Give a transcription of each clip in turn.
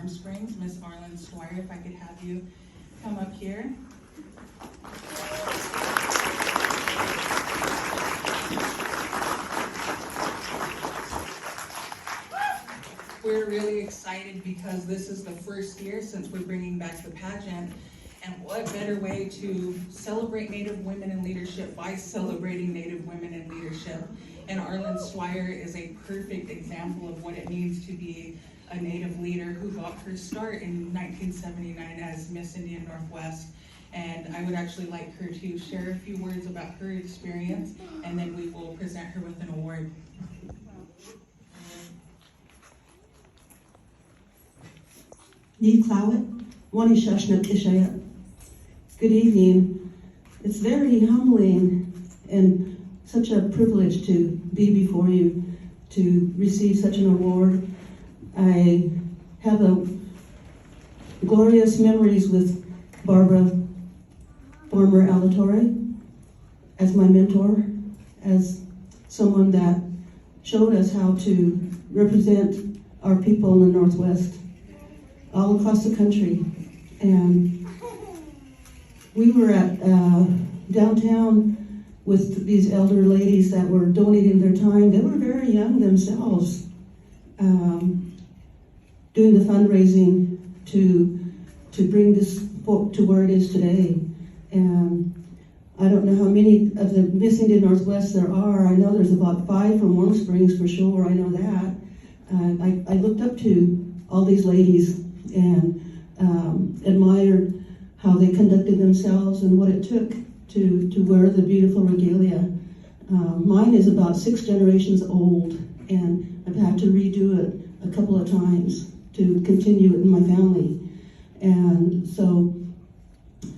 Warm Springs, Miss Arlen Swire. If I could have you come up here. We're really excited because this is the first year since we're bringing back the pageant, and what better way to celebrate Native women in leadership by celebrating Native women in leadership. And Arlen Swire is a perfect example of what it means to be a Native leader who got her start in 1979 as Miss Indian Northwest. And I would actually like her to share a few words about her experience, and then we will present her with an award. Good evening. It's very humbling and such a privilege to be before you to receive such an award. I have glorious memories with Barbara Farmer Alatorre as my mentor, as someone that showed us how to represent our people in the Northwest all across the country. And we were at downtown with these elder ladies that were donating their time. They were very young themselves, doing the fundraising to bring this book to where it is today. And I don't know how many of the Miss Indian Northwest there are. I know there's about 5 from Warm Springs for sure, I know that. I looked up to all these ladies and admired how they conducted themselves and what it took to wear the beautiful regalia. Mine is about 6 generations old, and I've had to redo it a couple of times to continue it in my family. And so,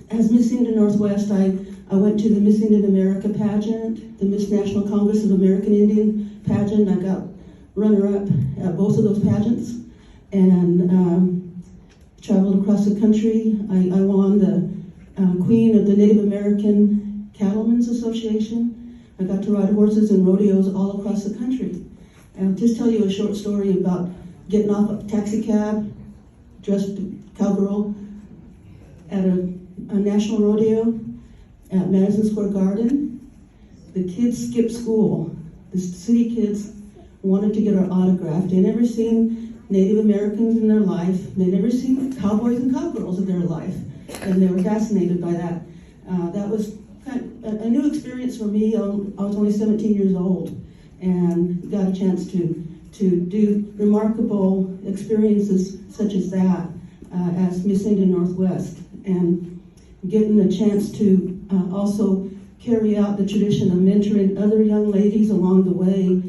as Miss Indian Northwest, I went to the Miss Indian America pageant, the Miss National Congress of American Indian pageant. I got runner-up at both of those pageants, and traveled across the country. I won the Queen of the Native American Cattlemen's Association. I got to ride horses and rodeos all across the country. And I'll just tell you a short story about getting off a taxi cab, dressed cowgirl, at a national rodeo at Madison Square Garden. The kids skipped school. The city kids wanted to get our autograph. They never seen Native Americans in their life. They never seen cowboys and cowgirls in their life, and they were fascinated by that. That was kind of a new experience for me. I was only 17 years old, and got a chance to do remarkable experiences such as that as Miss Indian Northwest, and getting a chance to also carry out the tradition of mentoring other young ladies along the way,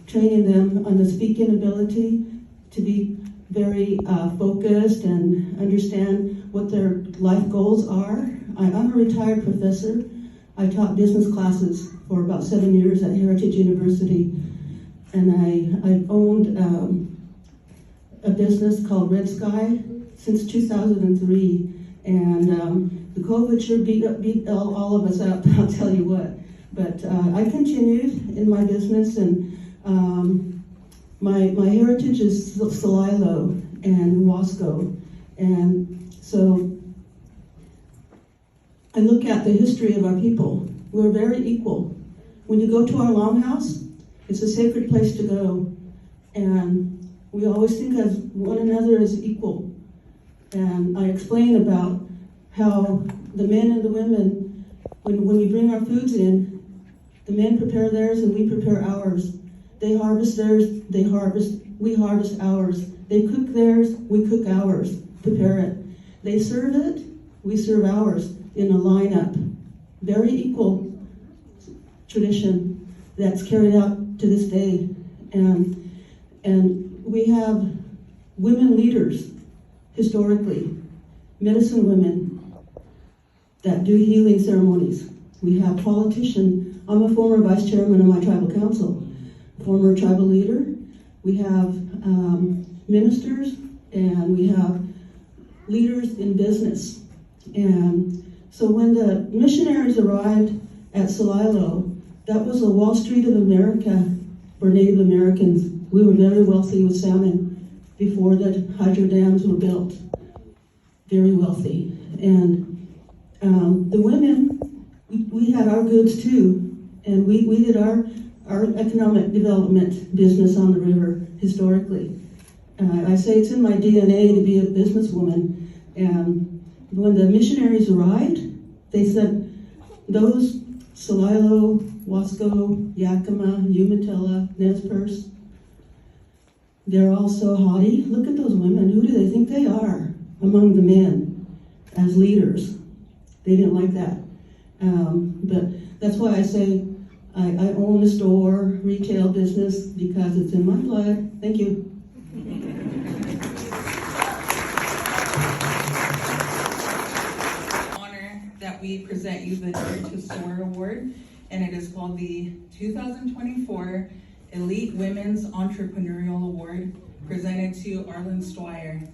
training them on the speaking ability, to be very focused and understand what their life goals are. I'm a retired professor. I taught business classes for about 7 years at Heritage University, and I owned a business called Red Sky since 2003, and the COVID sure beat all of us up, I'll tell you what. But I continued in my business, and my heritage is Celilo and Wasco, and so I look at the history of our people. We're very equal. When you go to our longhouse, it's a sacred place to go, and we always think of one another as equal. And I explain about how the men and the women, when we bring our foods in, the men prepare theirs and we prepare ours. They harvest theirs, we harvest ours. They cook theirs, we cook ours, prepare it. They serve it, we serve ours in a lineup. Very equal tradition that's carried out to this day. And we have women leaders, historically, medicine women that do healing ceremonies. We have politicians. I'm a former vice chairman of my tribal council, former tribal leader. We have ministers, and we have leaders in business. And so when the missionaries arrived at Celilo, that was the Wall Street of America for Native Americans. We were very wealthy with salmon. before the hydro dams were built, very wealthy. And the women, we had our goods too, and we did our economic development business on the river historically. I say it's in my DNA to be a businesswoman. And when the missionaries arrived, they said, those Celilo, Wasco, Yakima, Umatilla, Nez Perce, they're all so haughty. Look at those women. Who do they think they are among the men as leaders? They didn't like that. But that's why I say I own a store, retail business, because it's in my blood. Thank you. Honor that we present you the Dare to Soar Award, and it is called the 2024 Elite Women's Entrepreneurial Award, presented to Arlen Stwyer.